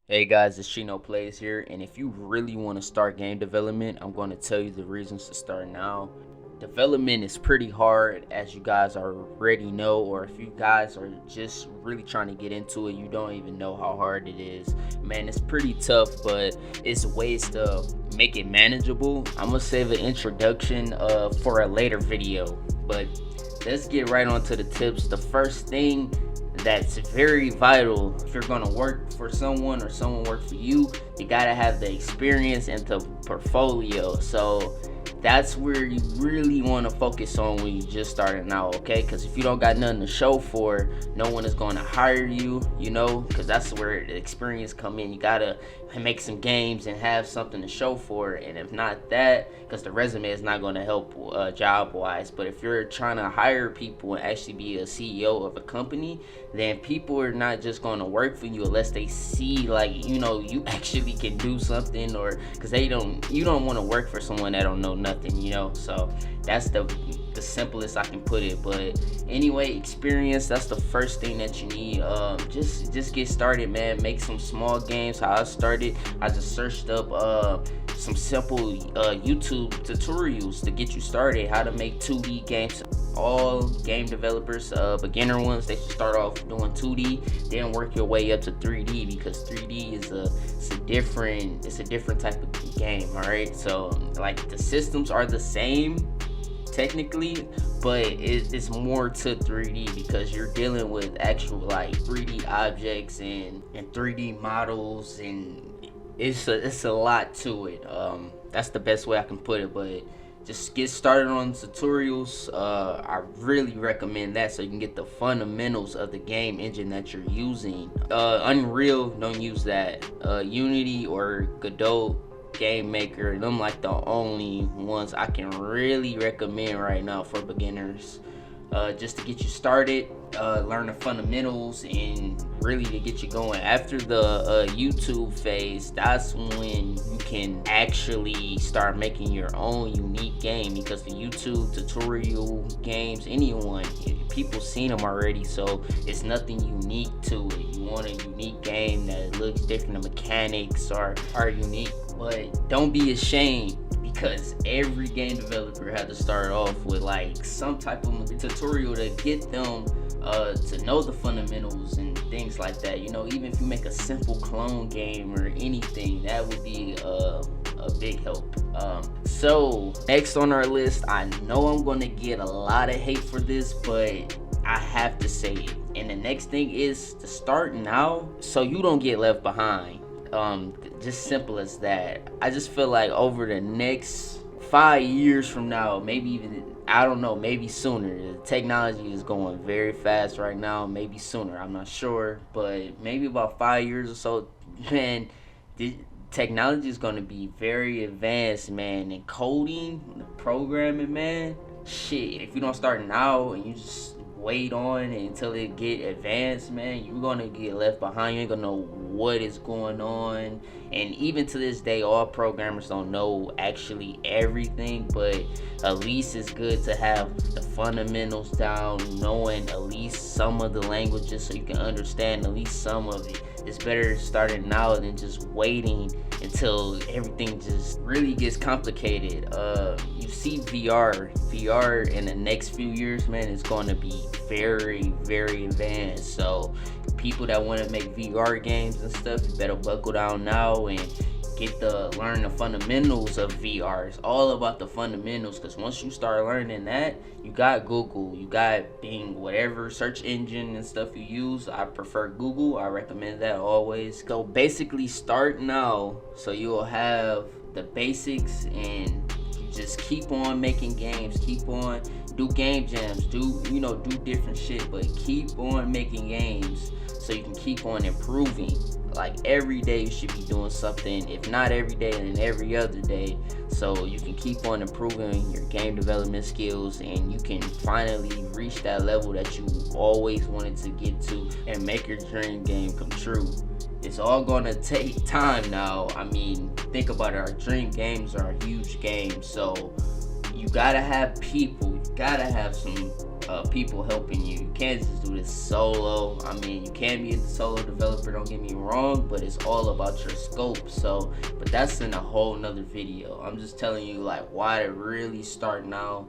Hey guys, it's Chino Plays here, and if you really want to start game development, I'm going to tell you the reasons to start now. Development is pretty hard, as you guys already know, or if you guys are just really trying to get into it, you don't even know how hard it is. Man, it's pretty tough, but it's ways to make it manageable. I'm gonna save an introduction for a later video, but let's get right on to the tips. The first thing that's very vital if you're gonna work for someone or someone work for you, you gotta have the experience and the portfolio. So that's where you really want to focus on when you just starting out, okay? Because if you don't got nothing to show for, no one is going to hire you, because that's where the experience come in. You gotta make some games and have something to show for it. And if not that, because the resume is not going to help job wise, but if you're trying to hire people and actually be a CEO of a company, then people are not just going to work for you unless they see you actually can do something, or because you don't want to work for someone that don't know nothing. So that's the simplest I can put it. But anyway, experience, that's the first thing that you need. Just get started, man. Make some small games. How I started, I just searched up some simple YouTube tutorials to get you started, how to make 2D games. All game developers, beginner ones, they should start off doing 2D, then work your way up to 3D, because 3D is a different type of game. All right, so like the systems are the same technically, but it's more to 3D because you're dealing with actual like 3D objects and 3D models, and it's a lot to it. That's the best way I can put it. But just get started on tutorials. I really recommend that, so you can get the fundamentals of the game engine that you're using. Unreal, don't use that. Unity or Godot Game Maker, them like the only ones I can really recommend right now for beginners. Just to get you started, learn the fundamentals, and really to get you going. After the YouTube phase, that's when you can actually start making your own unique game, because the YouTube tutorial games, people seen them already, so it's nothing unique to it. You want a unique game that looks different, the mechanics are unique, but don't be ashamed, because every game developer had to start off with like some type of tutorial to get them to know the fundamentals and things like that. Even if you make a simple clone game or anything, that would be a big help. So next on our list, I know I'm gonna get a lot of hate for this, but I have to say it. And the next thing is to start now so you don't get left behind. Just simple as that. I just feel like over the next 5 years from now, maybe even, I don't know, maybe sooner. The technology is going very fast right now, maybe sooner, I'm not sure, but maybe about 5 years or so, man, the technology is going to be very advanced, man. And coding, programming, man, shit, if you don't start now and you just wait on until it get advanced, man, you're gonna get left behind. You ain't gonna know what is going on. And even to this day, all programmers don't know actually everything, but at least it's good to have the fundamentals down, knowing at least some of the languages so you can understand at least some of it. It's better starting now than just waiting until everything just really gets complicated. You see VR in the next few years, man, is going to be very, very advanced. So people that want to make VR games and stuff, you better buckle down now and learn the fundamentals of VR. It's all about the fundamentals, because once you start learning that, you got Google, you got Bing, whatever search engine and stuff you use. I prefer Google. I recommend that always. So basically start now so you'll have the basics, and you just keep on making games, keep on do game jams, do different shit, but keep on making games so you can keep on improving. Like every day you should be doing something, if not every day, then every other day, so you can keep on improving your game development skills, and you can finally reach that level that you always wanted to get to and make your dream game come true. It's all gonna take time now. I mean, think about it, our dream games are huge games, so you gotta have people, you gotta have some people helping you. You can't just do this solo. I mean, you can be a solo developer, don't get me wrong, but it's all about your scope. So, but that's in a whole nother video. I'm just telling you like why to really start now,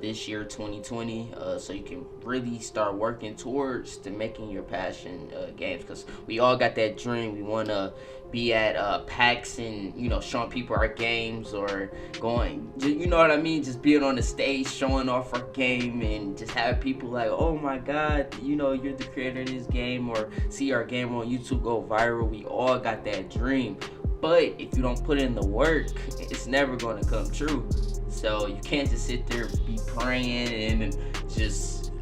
this year 2020, so you can really start working towards to making your passion games, because we all got that dream. We want to be at PAX and, you know, showing people our games, or going, you know what I mean, just being on the stage showing off our game and just have people like, oh my god, you know, you're the creator of this game, or see our game on YouTube go viral. We all got that dream, but if you don't put in the work, it's never going to come true. So you can't just sit there be praying and just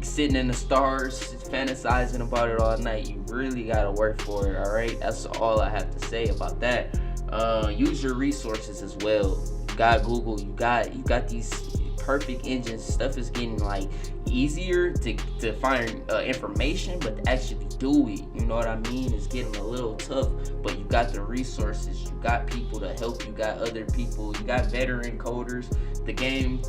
sitting in the stars, fantasizing about it all night. You really gotta work for it. All right, that's all I have to say about that. Use your resources as well. You got Google. You got these perfect engines. Stuff is getting like easier to find information, but to actually do it, you know what I mean, it's getting a little tough. But you got the resources, you got people to help, you got other people, you got veteran coders. The game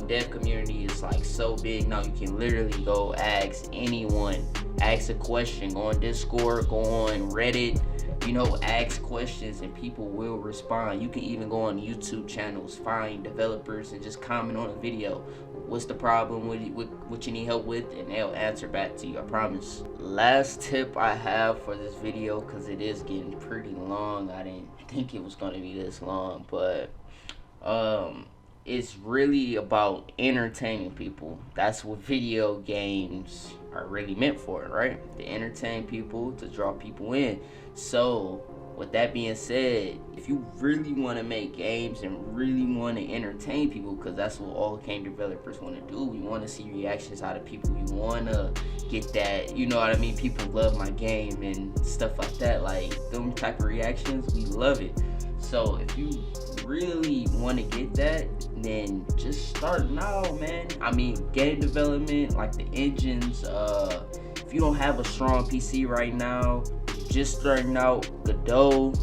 dev community is like so big now. You can literally go ask anyone, ask a question, go on Discord, go on Reddit, you know, ask questions and people will respond. You can even go on YouTube channels, find developers and just comment on a video. What's the problem with what you need help with, and they'll answer back to you, I promise. Last tip I have for this video, because it is getting pretty long. I didn't think it was going to be this long, but it's really about entertaining people. That's what video games are really meant for, right? To entertain people, to draw people in. So with that being said, if you really want to make games and really want to entertain people, because that's what all game developers want to do, we want to see reactions out of people. We want to get that, you know what I mean, people love my game and stuff like that. Like them type of reactions, we love it. So if you really want to get that, then just start now, man. I mean, game development, like the engines, if you don't have a strong PC right now, just starting out, Godot,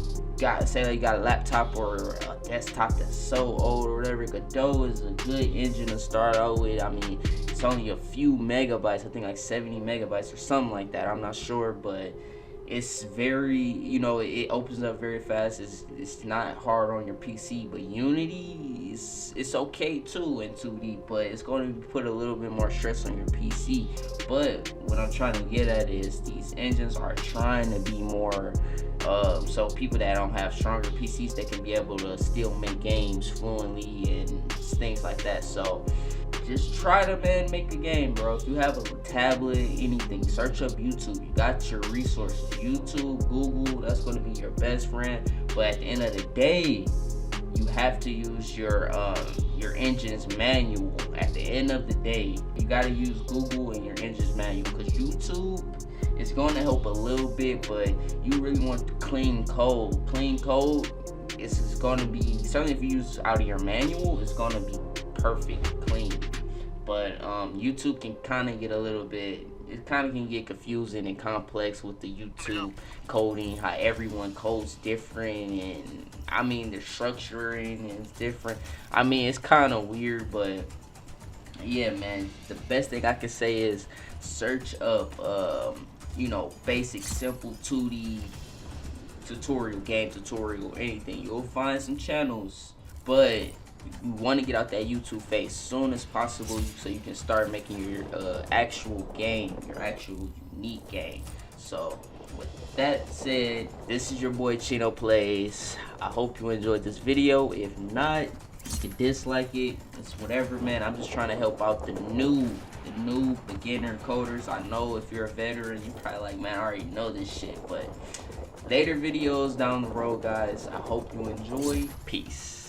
say like you got a laptop or a desktop that's so old or whatever, Godot is a good engine to start out with. I mean, it's only a few megabytes, I think like 70 megabytes or something like that, I'm not sure, but it's very, you know, it opens up very fast. It's not hard on your PC, but Unity it's okay too in 2D, but it's going to put a little bit more stress on your PC. But what I'm trying to get at is these engines are trying to be more so people that don't have stronger PCs, they can be able to still make games fluently and things like that. So just try to, man, make a game, bro. If you have a tablet, anything, search up YouTube. You got your resources. YouTube, Google, that's going to be your best friend. But at the end of the day, you have to use your engine's manual. At the end of the day, you got to use Google and your engine's manual, because YouTube is going to help a little bit, but you really want the clean code. Clean code is going to be, certainly if you use out of your manual, it's going to be perfect, clean. But YouTube can kind of get a little bit, it kind of can get confusing and complex with the YouTube coding, how everyone codes different, and I mean the structuring is different. I mean, it's kind of weird, but yeah, man, the best thing I can say is search up you know, basic simple 2D tutorial, game tutorial, anything. You'll find some channels, but you want to get out that YouTube phase as soon as possible, so you can start making your actual game, your actual unique game. So with that said, this is your boy Chino Plays. I hope you enjoyed this video. If not, you can dislike it. It's whatever, man. I'm just trying to help out the new beginner coders. I know if you're a veteran, you're probably like, man, I already know this shit. But later videos down the road, guys. I hope you enjoy. Peace.